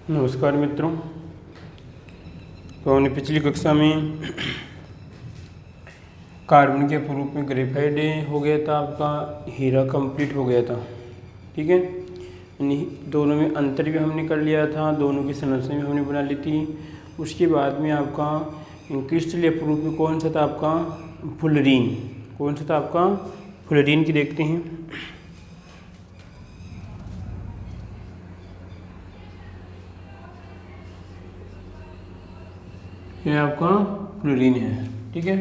नमस्कार मित्रों। तो हमने पिछली कक्षा में कार्बन के रूप में ग्रेफाइट हो गया था, आपका हीरा कंप्लीट हो गया था। ठीक है, दोनों में अंतर भी हमने कर लिया था, दोनों की संरचना भी हमने बना ली थी। उसके बाद में आपका क्रिस्टल रूप में कौन सा था, आपका फुलरीन। कौन सा था आपका फुलरीन की देखते हैं। यह आपका फुलरीन है। ठीक है,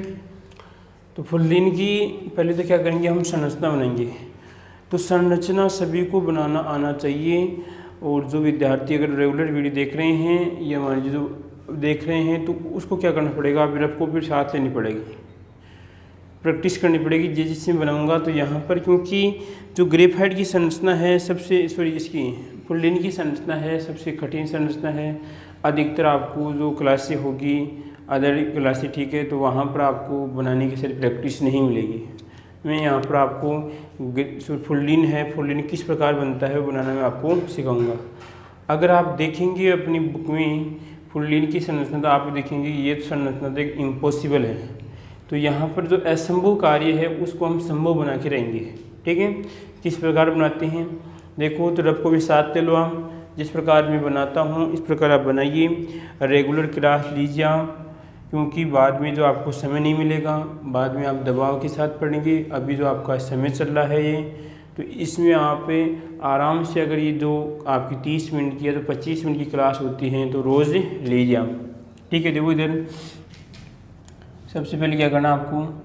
तो फुलरीन की पहले तो क्या करेंगे, हम संरचना बनाएंगे। तो संरचना सभी को बनाना आना चाहिए। और जो विद्यार्थी अगर रेगुलर वीडियो देख रहे हैं या मान लीजिए जो देख रहे हैं, तो उसको क्या करना पड़ेगा, आप रफ को फिर साथ लेनी पड़ेगी, प्रैक्टिस करनी पड़ेगी। जिसमें बनाऊंगा तो यहाँ पर, क्योंकि जो ग्रेफाइट की संरचना है सबसे इसकी फुलरीन की संरचना है सबसे कठिन संरचना है। अधिकतर आपको जो क्लासें होगी अदर क्लासें, ठीक है, तो वहाँ पर आपको बनाने की सारी प्रैक्टिस नहीं मिलेगी। मैं यहाँ पर आपको फुलरीन है, फुलरीन किस प्रकार बनता है वो बनाना मैं आपको सिखाऊंगा। अगर आप देखेंगे अपनी बुक में फुलरीन की संरचना, तो आप देखेंगे ये संरचना तो एक इम्पॉसिबल है। तो यहाँ पर जो असंभव कार्य है उसको हम संभव बना के रहेंगे। ठीक है, किस प्रकार बनाते हैं देखो, तो रफ को भी साथ ले लो। हम जिस प्रकार मैं बनाता हूँ इस प्रकार आप बनाइए। रेगुलर क्लास लीजिए आप, क्योंकि बाद में जो आपको समय नहीं मिलेगा, बाद में आप दबाव के साथ पढ़ेंगे। अभी जो आपका समय चल रहा है ये, तो इसमें आप आराम से, अगर ये जो आपकी 30 मिनट की है तो 25 मिनट की क्लास होती है, तो रोज़ लीजिए आप। ठीक है, देखो इधर सबसे पहले क्या करना आपको,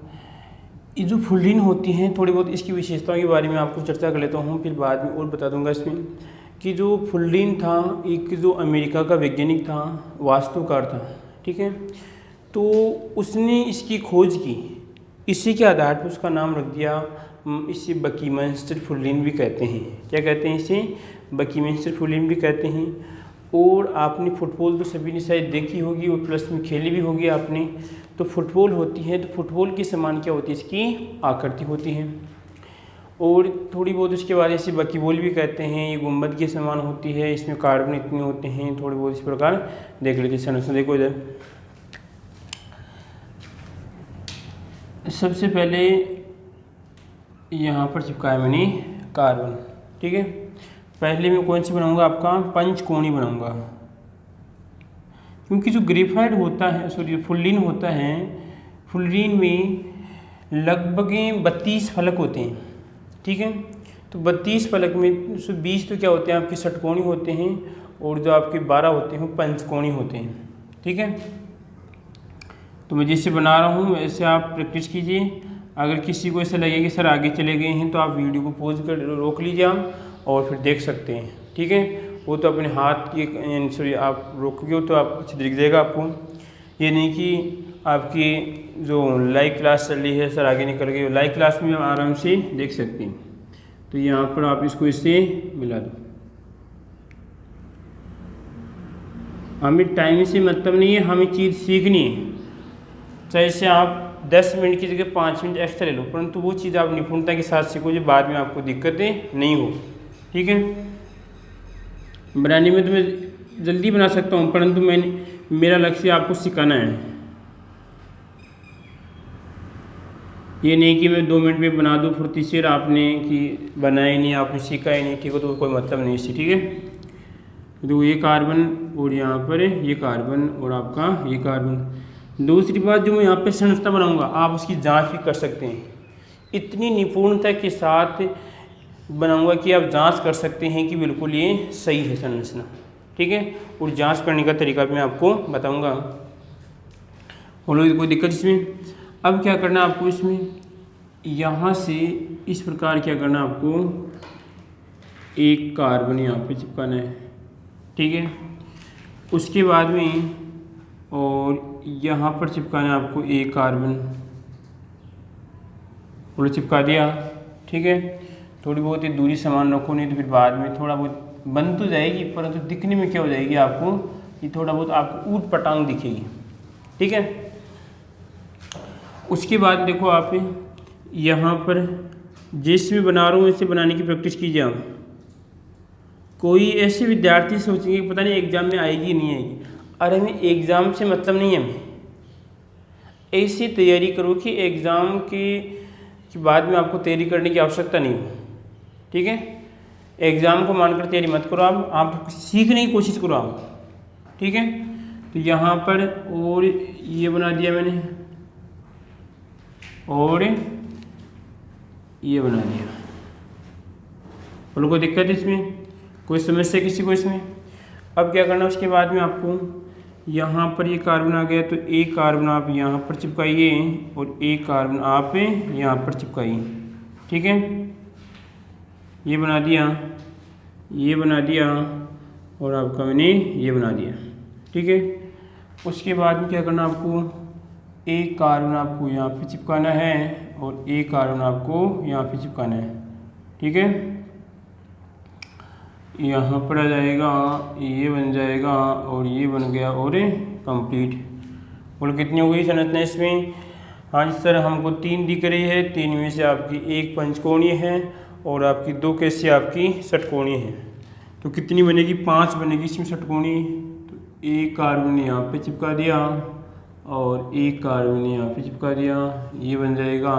ये जो फुलरीन होती हैं थोड़ी बहुत इसकी विशेषताओं के बारे में आपको चर्चा कर लेता हूँ, फिर बाद में और बता दूंगा इसमें कि जो फुलरीन था एक जो अमेरिका का वैज्ञानिक था, वास्तुकार था। ठीक है, तो उसने इसकी खोज की, इसी के आधार पर उसका नाम रख दिया। इसे बकीमेंस्टर फुलरीन भी कहते हैं। क्या कहते हैं इसे, बकीमेंस्टर फुलरीन भी कहते हैं। और आपने फुटबॉल तो सभी ने शायद देखी होगी और प्लस में खेली भी होगी आपने। तो फुटबॉल होती है, तो फुटबॉल के समान क्या होती है, इसकी आकृति होती है। और थोड़ी बहुत उसके बाद इसे बकीबॉल भी कहते हैं, ये गुंबद के समान होती है, इसमें कार्बन इतने होते हैं। थोड़ी बहुत इस प्रकार देख लेते हैं संरचना। देखो इधर सबसे पहले यहाँ पर चिपकाया मैंने कार्बन। ठीक है, पहले मैं कौन सी बनाऊंगा, आपका पंचकोणी बनाऊंगा। क्योंकि जो ग्रेफाइट होता है, फुलरीन होता है, फुलरीन में लगभग 32 फलक होते हैं। ठीक है, तो 32 फलक में 20 तो क्या होते हैं आपके षटकोणी होते हैं, और जो आपके 12 होते हैं वो पंचकोणी होते हैं। ठीक है, तो मैं जैसे बना रहा हूँ वैसे आप प्रैक्टिस कीजिए। अगर किसी को ऐसा लगे कि सर आगे चले गए हैं, तो आप वीडियो को पॉज कर रोक लीजिए आप, और फिर देख सकते हैं। ठीक है, वो तो अपने हाथ की आप रोकोगे तो आप अच्छी दिख जाएगा आपको। ये नहीं कि आपकी जो लाइव क्लास चल रही है सर आगे निकल गई, लाइव क्लास में आराम से देख सकते हैं। तो यहाँ पर आप इसको इससे मिला दो। हमें टाइम से मतलब नहीं है, हमें चीज़ सीखनी है। चाहे से आप 10 मिनट की जगह 5 मिनट एक्स्ट्रा ले लो, परंतु वो चीज़ आप निपुणता के साथ सीखो जो बाद में आपको दिक्कतें नहीं हो। ठीक है, बनाने में तो मैं जल्दी बना सकता हूँ, परंतु मेरा लक्ष्य आपको सिखाना है। ये नहीं कि मैं 2 मिनट में बना दूँ फुर्ती से, आपने कि बनाया ही नहीं, आपने सीखा ही नहीं। ठीक है, तो कोई मतलब नहीं इससे। ठीक है, तो ये कार्बन और यहाँ पर ये कार्बन और आपका ये कार्बन। दूसरी बात, जो मैं यहाँ पे संरचना बनाऊंगा आप उसकी जांच भी कर सकते हैं। इतनी निपुणता के साथ बनाऊंगा कि आप जांच कर सकते हैं कि बिल्कुल ये सही है संरचना। ठीक है, और जांच करने का तरीका भी मैं आपको बताऊंगा। बोलो कोई दिक्कत इसमें। अब क्या करना आपको, इसमें यहाँ से इस प्रकार क्या करना आपको, एक कार्बन यहाँ पे चिपकाना है। ठीक है, उसके बाद में और यहाँ पर चिपकाना है आपको एक कार्बन, पूरा चिपका दिया। ठीक है, थोड़ी बहुत ही दूरी समान रखो, नहीं तो फिर बाद में थोड़ा बहुत बन तो जाएगी, परंतु दिखने में क्या हो जाएगी आपको, ये थोड़ा बहुत आपको ऊट पटांग दिखेगी। ठीक है, उसके बाद देखो आप यहाँ पर जिस भी बना रहा हूँ इसे बनाने की प्रैक्टिस कीजिए आप। कोई ऐसे विद्यार्थी सोचेंगे कि पता नहीं एग्ज़ाम में आएगी नहीं आएगी। अरे हमें एग्ज़ाम से मतलब नहीं है, हमें ऐसी तैयारी करो कि एग्ज़ाम के बाद में आपको तैयारी करने की आवश्यकता नहीं हो। ठीक है, एग्ज़ाम को मानकर तैयारी मत करो, आप सीखने की कोशिश करो आप। ठीक है, तो यहाँ पर और ये बना दिया मैंने और ये बना दिया। बोलो कोई दिक्कत है इसमें, कोई समस्या किसी को इसमें? अब क्या करना उसके बाद में आपको यहाँ पर ये कार्बन आ गया तो एक कार्बन आप यहाँ पर चिपकाइए और एक कार्बन आप यहाँ पर चिपकाइए। ठीक है, ये बना दिया, ये बना दिया और आपका मैंने ये बना दिया। ठीक है, उसके बाद में क्या करना आपको, एक कार्बन आपको यहाँ पे चिपकाना है और एक कार्बन आपको यहाँ पे चिपकाना है। ठीक है, यहाँ पर आ जाएगा, ये बन जाएगा और ये बन गया और कंप्लीट। बोलो कितनी हो गई संरचना इसमें? हाँ जी सर, हमको 3 दिख रही है, 3 में से आपकी एक पंचकोणीय है और आपकी 2 कैसे आपकी षटकोणीय है। तो कितनी बनेगी? 5 बनेगी इसमें षटकोणीय। तो एक कार्बन यहाँ पे चिपका दिया और एक कार्बन यहाँ पे चिपका दिया, ये बन जाएगा,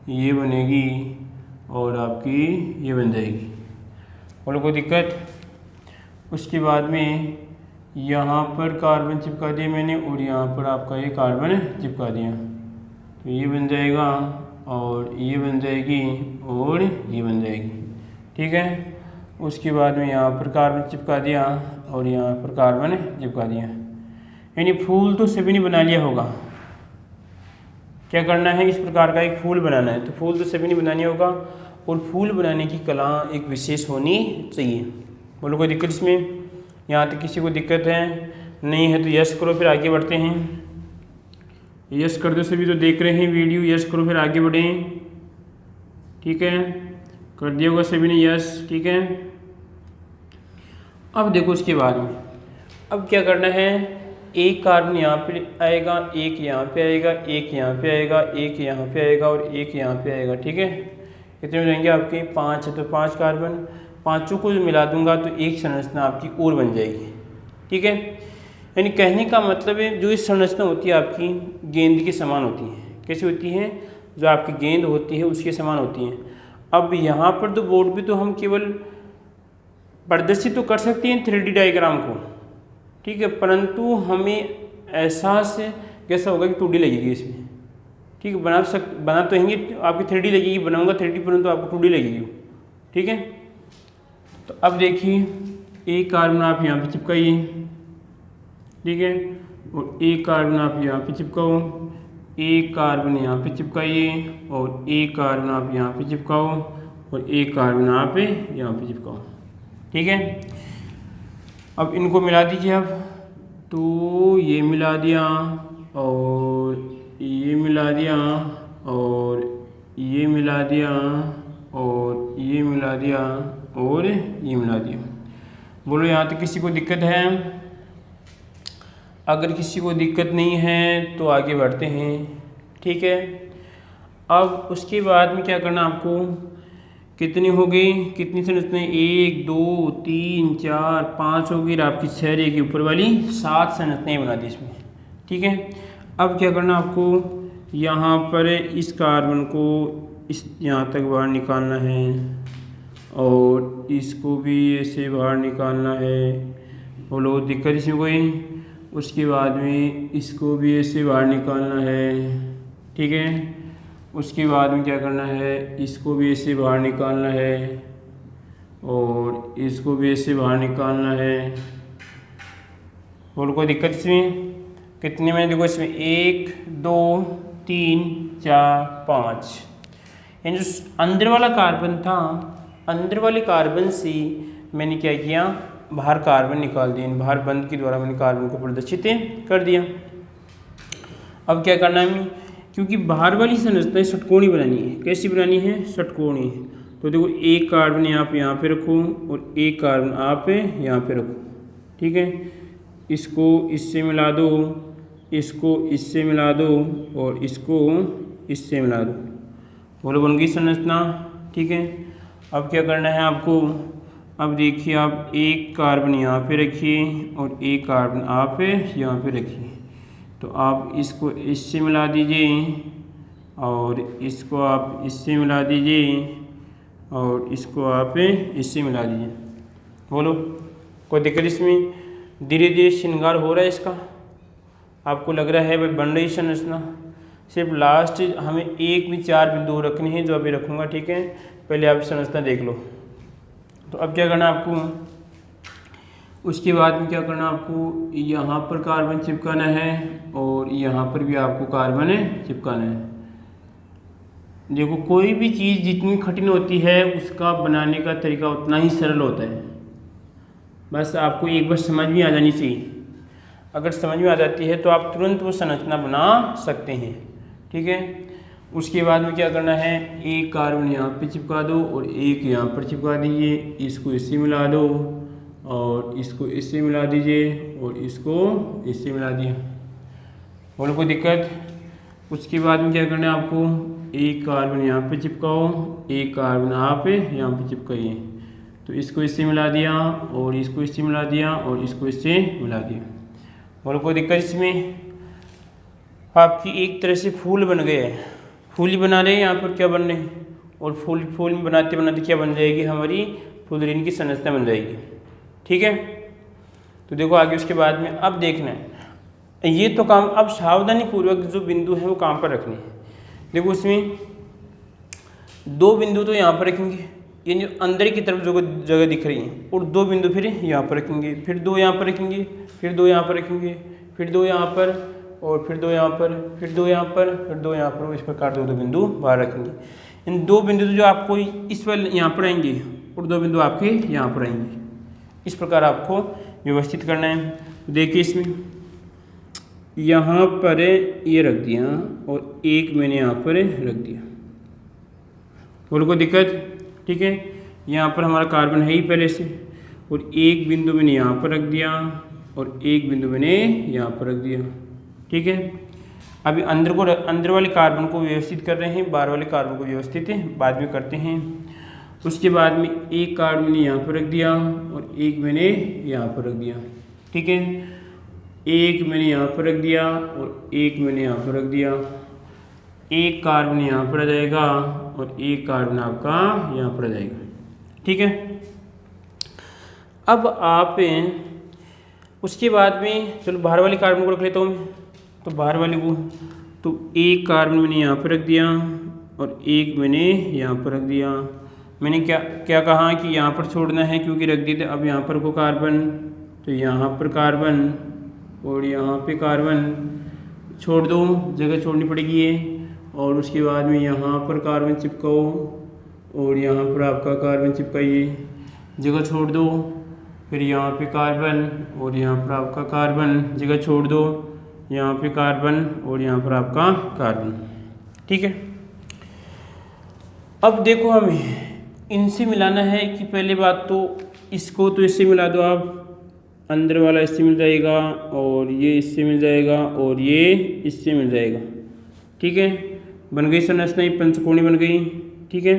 ये बनेगी और आपकी ये बन जाएगी। बोलो कोई दिक्कत? उसके बाद में यहाँ पर कार्बन चिपका दिया मैंने और यहाँ पर आपका ये कार्बन चिपका दिया, तो ये बन जाएगा और ये बन जाएगी और ये बन जाएगी। ठीक है, उसके बाद में यहाँ पर कार्बन चिपका दिया और यहाँ पर कार्बन चिपका दिया। यानी फूल तो सभी ने बना लिया होगा। क्या करना है, इस प्रकार का एक फूल बनाना है, तो फूल तो सभी ने बनाना होगा और फूल बनाने की कला एक विशेष होनी चाहिए। बोलो कोई दिक्कत इसमें? यहाँ तक किसी को दिक्कत है? नहीं है तो यस करो, फिर आगे बढ़ते हैं। यस कर दो सभी, तो देख रहे हैं वीडियो, यस करो फिर आगे बढ़ें। ठीक है, कर दिया होगा सभी ने यस। ठीक है, अब देखो उसके बाद में अब क्या करना है, एक कार्बन यहाँ पे आएगा, एक यहाँ पे आएगा, एक यहाँ पे आएगा, एक यहाँ पे आएगा और एक यहाँ पे आएगा। ठीक है, कितने हो जाएंगे आपके? 5 है, तो 5 कार्बन, पाँचों को मिला दूंगा तो एक संरचना आपकी और बन जाएगी। ठीक है, यानी कहने का मतलब है जो ये संरचना होती है आपकी गेंद के समान होती है। कैसी होती है? जो आपकी गेंद होती है उसके समान होती है। अब यहाँ पर तो बोर्ड पे तो हम केवल प्रदर्शित तो कर सकते हैं 3D डायग्राम को, ठीक है, परंतु हमें एहसास कैसा होगा कि 2D लगेगी इसमें। ठीक है, बना तो हैंगे आपकी 3D लगेगी, बनाऊंगा 3D, परंतु आपको 2D लगेगी। ठीक है, तो अब देखिए एक कार्बन आप यहाँ पे चिपकाइए। ठीक है, और एक कार्बन आप यहाँ पे चिपकाओ, एक कार्बन यहाँ पे चिपकाइए और एक कार्बन आप यहाँ पे चिपकाओ और एक कार्बन आप यहाँ पे चिपकाओ। ठीक है, अब इनको मिला दीजिए। अब तो ये मिला दिया और ये मिला दिया और ये मिला दिया और ये मिला दिया और ये मिला दिया। बोलो यहाँ तक किसी को दिक्कत है? अगर किसी को दिक्कत नहीं है तो आगे बढ़ते हैं। ठीक है, अब उसके बाद में क्या करना आपको, कितनी हो गई, कितनी संरचनाएं? 1 2 3 4 5 हो गई, आपकी 6 के ऊपर वाली 7 संरचनाएं बना दी इसमें। ठीक है, अब क्या करना आपको, यहाँ पर इस कार्बन को इस यहाँ तक बाहर निकालना है और इसको भी ऐसे बाहर निकालना है। बोलो दिक्कत इसमें कोई? उसके बाद में इसको भी ऐसे बाहर निकालना है। ठीक है, उसके बाद में क्या करना है, इसको भी ऐसे बाहर निकालना है और इसको भी ऐसे बाहर निकालना है। बोलो कोई दिक्कत इसमें? कितने में देखो इसमें 1 2 3 4 5, यानी जो अंदर वाला कार्बन था, अंदर वाले कार्बन से मैंने क्या किया, बाहर कार्बन निकाल दिया, बाहर बंद के द्वारा मैंने कार्बन को प्रदर्शित कर दिया। अब क्या करना है, क्योंकि बाहर वाली संरचना षटकोणी बनानी है। कैसी बनानी है? षटकोणी। तो देखो एक कार्बन यहाँ पे रखो और एक कार्बन आप यहाँ पे रखो। ठीक है, इसको इससे मिला दो, इसको इससे मिला दो और इसको इससे मिला दो। बोलो बन गई संरचना। ठीक है, अब क्या करना है आपको, अब देखिए आप एक कार्बन यहाँ पे रखिए और एक कार्बन आप यहाँ पे रखिए। तो आप इसको इससे मिला दीजिए और इसको आप इससे मिला दीजिए और इसको आप इससे मिला दीजिए। बोलो कोई दिक्कत इसमें? धीरे धीरे श्रृंगार हो रहा है इसका, आपको लग रहा है भाई बन रही संरचना। सिर्फ लास्ट हमें एक भी 4 बिंदु रखने हैं जो अभी रखूँगा, ठीक है। पहले आप संरचना देख लो। तो अब क्या करना आपको, उसके बाद में क्या करना आपको, यहाँ पर कार्बन चिपकाना है और यहाँ पर भी आपको कार्बन चिपकाना है। देखो कोई भी चीज़ जितनी कठिन होती है उसका बनाने का तरीका उतना ही सरल होता है। बस आपको एक बार समझ में आ जानी चाहिए। अगर समझ में आ जाती है तो आप तुरंत वो संरचना बना सकते हैं, ठीक है। उसके बाद में क्या करना है, एक कार्बन यहाँ पे चिपका दो और एक यहाँ पर चिपका दीजिए। इसको इससे मिला दो और इसको इससे मिला दीजिए और इसको इससे मिला दिया। बोलो कोई दिक्कत? उसके बाद में क्या करना है आपको, एक कार्बन यहाँ पे चिपकाओ, एक कार्बन आप यहाँ पे चिपकाइए। तो इसको इससे मिला दिया और इसको इससे मिला दिया और इसको इससे मिला दिया। बोलो कोई दिक्कत इसमें? आपकी एक तरह से फूल बन गए हैं। फूल ही बना रहे हैं यहाँ पर, क्या बन रहे हैं, और फूल में बनाते बनाते क्या बन जाएगी, हमारी फुलरीन की संरचना बन जाएगी, ठीक है। तो देखो आगे उसके बाद में अब देखना है ये तो काम, अब सावधानी पूर्वक जो बिंदु है वो काम पर रखने हैं। देखो उसमें 2 बिंदु तो यहाँ पर रखेंगे, ये जो अंदर की तरफ जो जगह दिख रही है, और 2 बिंदु फिर यहाँ पर रखेंगे, फिर 2 यहाँ पर रखेंगे, फिर 2 यहाँ पर रखेंगे, फिर 2 यहाँ पर और फिर 2 यहाँ पर, फिर 2 यहाँ पर, फिर 2 यहाँ पर। इस प्रकार 2 बिंदु बाहर रखेंगे। इन 2 बिंदु जो आपको इस वाले यहाँ पर आएंगे और 2 बिंदु आपके यहाँ पर आएंगे। इस प्रकार आपको व्यवस्थित करना है। देखिए इसमें यहाँ पर ये रख दिया और एक मैंने यहाँ पर रख दिया। बोलो कोई दिक्कत? ठीक है। यहाँ पर हमारा कार्बन है ही पहले से, और एक बिंदु मैंने यहाँ पर रख दिया और एक बिंदु मैंने यहाँ पर रख दिया, ठीक है। अभी अंदर वाले कार्बन को व्यवस्थित कर रहे हैं, बाहर वाले कार्बन को व्यवस्थित बाद में करते हैं। उसके बाद में एक कार्बन मैंने यहाँ पर रख दिया और एक मैंने यहाँ पर रख दिया, ठीक है। एक मैंने यहाँ पर रख दिया और एक मैंने यहाँ पर रख दिया। एक कार्बन यहाँ पर आ जाएगा और एक कार्बन आपका यहाँ पर आ जाएगा, ठीक है। अब आप उसके बाद में चलो बाहर वाले कार्बन को रख लेता हूँ मैं। तो बाहर वाले को, तो एक कार्बन मैंने यहाँ पर रख दिया और एक मैंने यहाँ पर रख दिया। मैंने क्या कहा कि यहाँ पर छोड़ना है क्योंकि रख दिए थे। अब यहाँ पर को कार्बन, तो यहाँ पर कार्बन और यहाँ पे कार्बन छोड़ दो, जगह छोड़नी पड़ेगी ये। और उसके बाद में यहाँ पर कार्बन चिपकाओ और यहाँ पर आपका कार्बन चिपकाइए, जगह छोड़ दो। फिर यहाँ पे कार्बन और यहाँ पर आपका कार्बन, जगह छोड़ दो, यहाँ पे कार्बन और यहाँ पर आपका कार्बन, ठीक है। अब देखो हमें इनसे मिलाना है कि पहले बात तो इसको तो इससे मिला दो आप, अंदर वाला इससे मिल जाएगा और ये इससे मिल जाएगा और ये इससे मिल जाएगा, ठीक है। बन गई संरचना, ये पंचकोणी बन गई, ठीक है।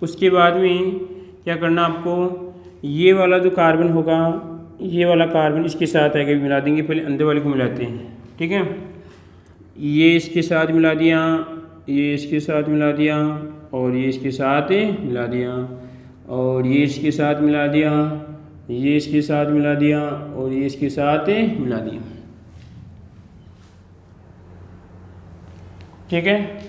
उसके बाद में क्या करना आपको, ये वाला जो कार्बन होगा, ये वाला कार्बन इसके साथ आगे मिला देंगे। पहले अंदर वाले को मिलाते हैं, ठीक है। ये इसके साथ मिला दिया, ये इसके साथ मिला दिया और ये इसके साथ मिला दिया और ये इसके साथ मिला दिया, ये इसके साथ मिला दिया और ये इसके साथ मिला दिया, ठीक है।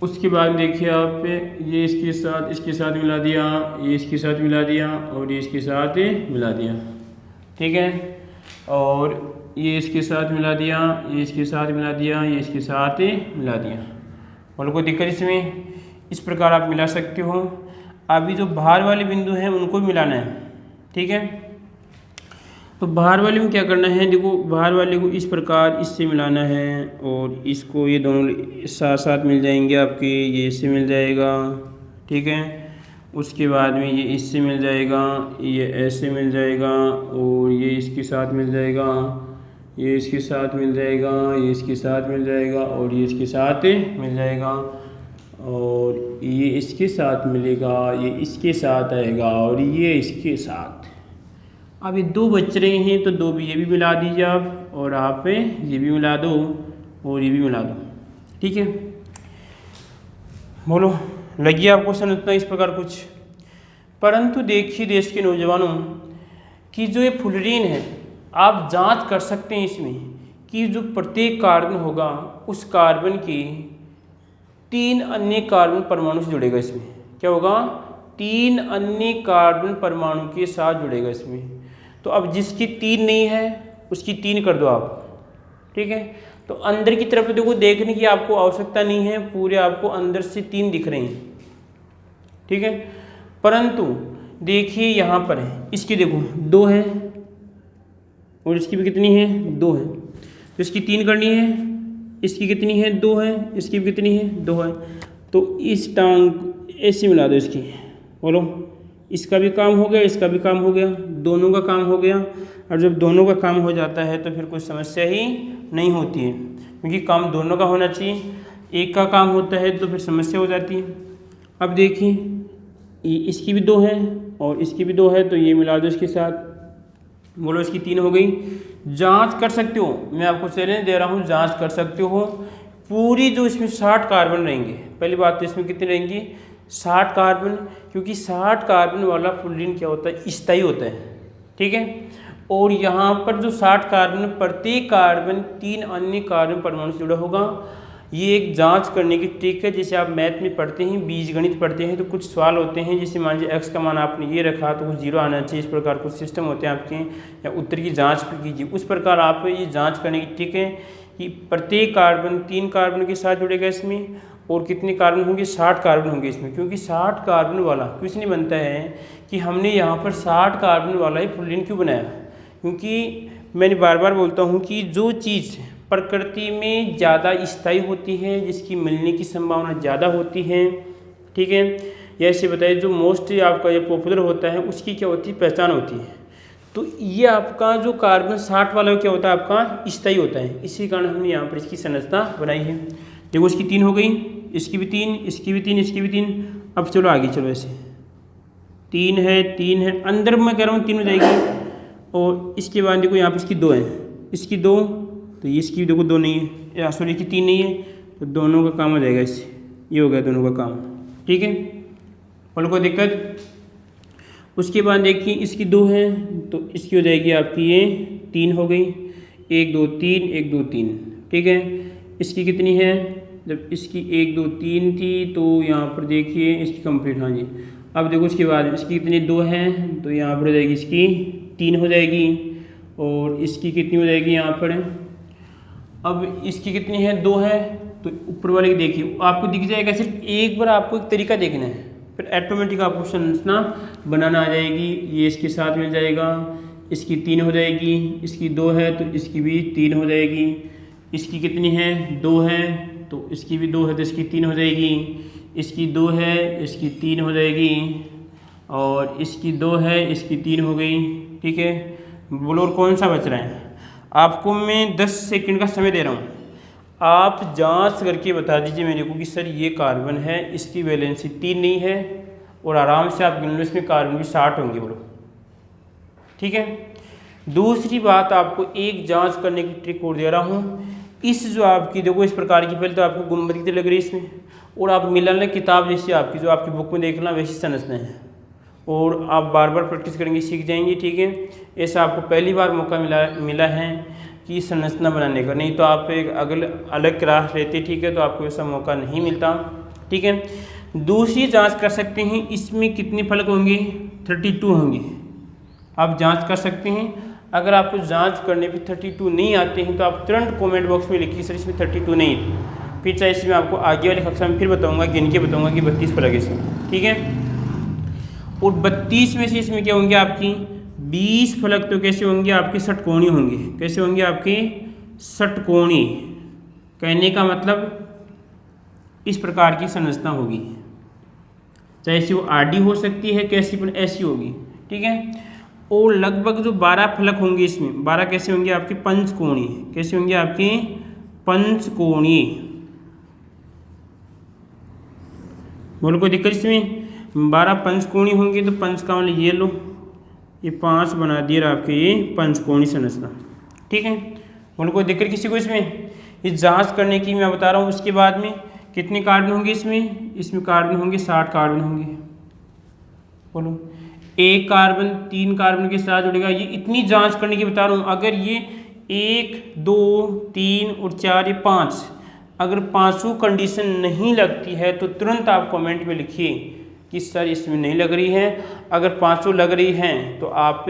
उसके बाद देखिए आप, ये इसके साथ मिला दिया, ये इसके साथ मिला दिया और ये इसके साथ मिला दिया, ठीक है। और ये इसके साथ मिला दिया, ये इसके साथ मिला दिया, ये इसके साथ मिला दिया। और कोई दिक्कत इसमें? इस प्रकार आप मिला सकते हो। अभी जो बाहर वाले बिंदु हैं उनको भी मिलाना है, ठीक है। तो बाहर वाले में क्या करना है, देखो बाहर वाले को इस प्रकार इससे मिलाना है और इसको ये दोनों साथ साथ मिल जाएंगे आपके, ये इससे मिल जाएगा, ठीक है। उसके बाद में ये इससे मिल जाएगा, ये ऐसे मिल जाएगा और ये इसके साथ मिल जाएगा, ये इसके साथ मिल जाएगा, ये इसके साथ मिल जाएगा और ये इसके साथ मिल जाएगा और ये इसके साथ मिलेगा, ये इसके साथ आएगा और ये इसके साथ। अब ये दो बच रहे हैं तो दो भी ये भी मिला दीजिए आप, और आप ये भी मिला दो और ये भी मिला दो। ठीक है, बोलो लगी आपको समझना इस प्रकार कुछ। परंतु देखिए देश के नौजवानों कि जो ये फुलरीन है, आप जांच कर सकते हैं इसमें कि जो प्रत्येक कार्बन होगा उस कार्बन की 3 अन्य कार्बन परमाणु से जुड़ेगा। इसमें क्या होगा, 3 अन्य कार्बन परमाणु के साथ जुड़ेगा इसमें। तो अब जिसकी 3 नहीं है उसकी 3 कर दो आप। ठीक है, तो अंदर की तरफ देखो, देखने की आपको आवश्यकता नहीं है, पूरे आपको अंदर से 3 दिख रहे हैं। ठीक है, परंतु देखिए यहाँ पर है, इसकी देखो 2 है और इसकी भी कितनी है, 2 है। तो इसकी 3 करनी है, इसकी कितनी है, 2 है, इसकी भी कितनी है, 2 है। तो इस टांग ऐसे मिला दो इसकी, बोलो इसका भी काम हो गया, इसका भी काम हो गया, दोनों का काम हो गया। और जब दोनों का काम हो जाता है तो फिर कोई समस्या ही नहीं होती है, क्योंकि काम दोनों का होना चाहिए। एक का काम होता है तो फिर समस्या हो जाती है। अब देखिए इसकी भी 2 है और इसकी भी 2 है, तो ये मिला दो इसके साथ, बोलो इसकी 3 हो गई। जांच कर सकते हो, मैं आपको चैलेंज दे रहा हूँ, जांच कर सकते हो पूरी जो इसमें 60 कार्बन रहेंगे। पहली बात तो इसमें कितने रहेंगे, 60 कार्बन, क्योंकि 60 कार्बन वाला फुलरीन क्या होता है, स्थायी होता है। ठीक है, और यहाँ पर जो 60 कार्बन, प्रत्येक कार्बन 3 अन्य कार्बन परमाणु से जुड़ा होगा। ये एक जांच करने की ट्रिक है, जैसे आप मैथ में पढ़ते हैं, बीजगणित पढ़ते हैं, तो कुछ सवाल होते हैं, जैसे मान लीजिए x का मान आपने ये रखा तो कुछ 0 आना चाहिए, इस प्रकार कुछ सिस्टम होते हैं आपके, या उत्तर की जांच कीजिए। उस प्रकार आप ये जांच करने की ट्रिक है कि प्रत्येक कार्बन 3 कार्बन के साथ जुड़ेगा इसमें, और कितने कार्बन होंगे, 60 कार्बन होंगे इसमें। क्योंकि 60 कार्बन वाला क्यों नहीं बनता है कि हमने यहाँ पर 60 कार्बन वाला ही फुलरीन क्यों बनाया, क्योंकि मैंने बार बार बोलता हूँ कि जो चीज़ प्रकृति में ज़्यादा स्थायी होती है, जिसकी मिलने की संभावना ज़्यादा होती है, ठीक है, या ऐसे बताइए जो मोस्ट आपका ये पॉपुलर होता है उसकी क्या होती है, पहचान होती है। तो ये आपका जो कार्बन 60 वाला क्या होता है, आपका स्थायी होता है। इसी कारण हमने यहाँ पर इसकी संरचना बनाई है। देखो इसकी 3 हो गई, इसकी भी 3, इसकी भी 3, इसकी भी 3। अब चलो आगे चलो, ऐसे 3 है, 3 है, अंदर मैं कह रहा हूँ 3 हो जाएगी। और इसके बाद देखो यहाँ पर इसकी 2 है, इसकी 2, तो ये इसकी देखो 2 नहीं है, या सॉरी इसकी 3 नहीं है, तो दोनों का काम हो जाएगा इससे, ये हो गया दोनों का काम। ठीक है, और कोई दिक्कत। उसके बाद देखिए इसकी 2 है, तो इसकी हो जाएगी आपकी ये 3 हो गई, 1 2 3, 1 2 3। ठीक है, इसकी कितनी है, जब इसकी 1 2 3 थी तो यहाँ पर देखिए इसकी कंप्लीट, हाँ जी। अब देखो उसके बाद इसकी कितनी 2 हैं, तो यहाँ पर हो जाएगी इसकी 3 हो जाएगी, और इसकी कितनी हो जाएगी यहाँ पर, अब इसकी कितनी है, 2 है, तो ऊपर वाले की देखिए आपको दिख जाएगा। सिर्फ एक बार आपको एक तरीका देखना है, फिर ऑटोमेटिक आपको संरचना बनाना आ जाएगी। ये इसके साथ मिल जाएगा, इसकी 3 हो जाएगी, इसकी 2 है तो इसकी भी 3 हो जाएगी, इसकी कितनी है, 2 है, तो इसकी भी 2 है तो इसकी 3 हो जाएगी, इसकी 2 है, इसकी 3 हो जाएगी, और इसकी 2 है, इसकी 3 हो गई। ठीक है, बोलो और कौन सा बच रहा है। आपको मैं 10 सेकंड का समय दे रहा हूँ, आप जांच करके बता दीजिए मेरे को कि सर ये कार्बन है, इसकी वैलेंसी 3 नहीं है, और आराम से आप गिन लो इसमें कार्बन भी 60 होंगे, बोलो। ठीक है, दूसरी बात आपको एक जांच करने की ट्रिक और दे रहा हूँ। इस जो आपकी देखो इस प्रकार की, पहले तो आपको गुंबद की तरह लग रही है इसमें, और आप मिलान किताब जैसी आपकी जो आपकी बुक में देखना वैसी समझना है, और आप बार बार प्रैक्टिस करेंगे, सीख जाएंगे। ठीक है, ऐसा आपको पहली बार मौका मिला है कि संरचना बनाने का, नहीं तो आप एक अलग क्लास लेते, ठीक है, तो आपको ऐसा मौका नहीं मिलता। ठीक है, दूसरी जांच कर सकते हैं, इसमें कितने फलक होंगे, 32 होंगे, आप जांच कर सकते हैं। अगर आपको जांच करने पे 32 नहीं आते हैं तो आप तुरंत कमेंट बॉक्स में लिखिए सर इसमें 32 नहीं, फिर चाहे इसमें आपको आगे वाली कक्षा में फिर बताऊँगा, गिन के बताऊँगा कि 32 फलक इसमें। ठीक है, और 32 में से इसमें क्या होंगे, आपकी 20 फलक तो कैसे होंगे, आपके षटकोणीय होंगे। कैसे होंगे, आपके षटकोणीय। कहने का मतलब इस प्रकार की संरचना होगी, चाहे ऐसी वो आडी हो सकती है, कैसी पण ऐसी होगी। ठीक है, और लगभग जो 12 फलक होंगे इसमें, 12 कैसे होंगे, आपके पंचकोणीय। कैसे होंगे, आपके पंचकोणीय। बोलो कोई दिक्कत इसमें? 12 पंचकोणी होंगे तो पंच का मतलब ये लो, ये 5 बना दिए आपके ये पंचकोणी संरचना। ठीक है, बोलो कोई दिक्कत किसी को इसमें? ये जांच करने की मैं बता रहा हूँ। उसके बाद में कितने कार्बन होंगे इसमें? इसमें कार्बन होंगे 60 कार्बन होंगे। बोलो एक कार्बन 3 कार्बन के साथ जुड़ेगा, ये इतनी जांच करने की बता रहा हूँ। अगर ये 1 2 3 और 4 ये 5, अगर पाँचों कंडीशन नहीं लगती है तो तुरंत आप कमेंट में लिखिए कि सर इसमें नहीं लग रही है। अगर पाँचों लग रही हैं तो आप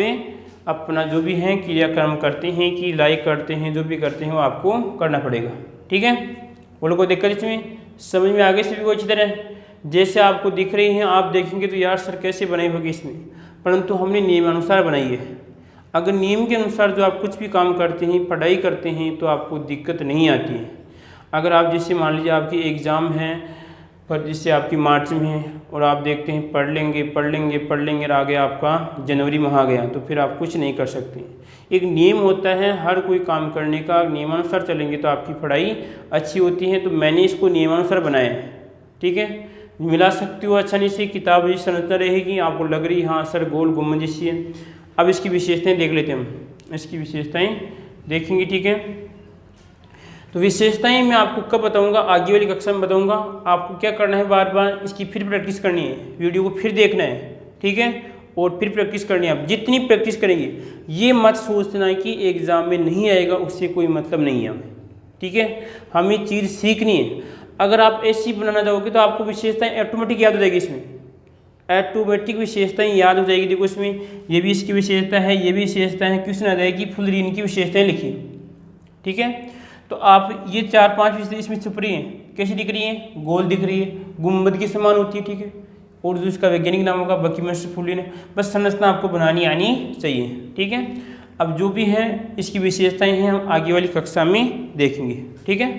अपना जो भी है क्रियाक्रम करते हैं कि लाइक करते हैं, जो भी करते हैं वो आपको करना पड़ेगा। ठीक है, बोलो कोई दिक्कत इसमें? समझ में आगे से भी कोई अच्छी तरह जैसे आपको दिख रही हैं आप देखेंगे तो यार सर कैसे बनाई होगी इसमें, परंतु हमने नियमानुसार बनाई है। अगर नियम के अनुसार जो आप कुछ भी काम करते हैं, पढ़ाई करते हैं, तो आपको दिक्कत नहीं आती है। अगर आप जैसे मान लीजिए आपकी एग्ज़ाम है पर जिससे आपकी मार्च में है और आप देखते हैं पढ़ लेंगे और आगे आपका जनवरी माह आ गया तो फिर आप कुछ नहीं कर सकते। एक नियम होता है हर कोई काम करने का, नियमानुसार चलेंगे तो आपकी पढ़ाई अच्छी होती है। तो मैंने इसको नियमानुसार बनाया है। ठीक है, मिला सकते हो आसानी से, किताब जैसी संरचना रहेगी, आपको लग रही हाँ सर गोल गुम्बद जैसी है। अब इसकी विशेषताएं देख लेते हैं हम, इसकी विशेषताएं देखेंगे। ठीक है, तो विशेषताएं मैं आपको कब बताऊंगा? आगे वाली कक्षा में बताऊंगा। आपको क्या करना है, बार बार इसकी फिर प्रैक्टिस करनी है, वीडियो को फिर देखना है। ठीक है, और फिर प्रैक्टिस करनी है। आप जितनी प्रैक्टिस करेंगे, ये मत सोचना कि एग्ज़ाम में नहीं आएगा, उससे कोई मतलब नहीं है हमें। ठीक है, हमें चीज़ सीखनी है। अगर आप ऐसी बनाना चाहोगे तो आपको विशेषताएं ऑटोमेटिक याद हो जाएगी। इसमें ऑटोमेटिक विशेषताएं याद हो जाएगी। देखो इसमें ये भी इसकी विशेषता है, ये भी विशेषता है, क्वेश्चन आ जाएगी फुल रीन की विशेषताएं लिखिए। ठीक है, तो आप ये 4-5 विशेषताएं इसमें छुप रही हैं, कैसी दिख रही हैं? गोल दिख रही है, गुम्बद के समान होती है। ठीक है, और जो इसका वैज्ञानिक नाम होगा बकीमेंट्स फुलिन है। बस संरचना आपको बनानी आनी चाहिए। ठीक है, अब जो भी है इसकी विशेषताएं हैं हम आगे वाली कक्षा में देखेंगे। ठीक है।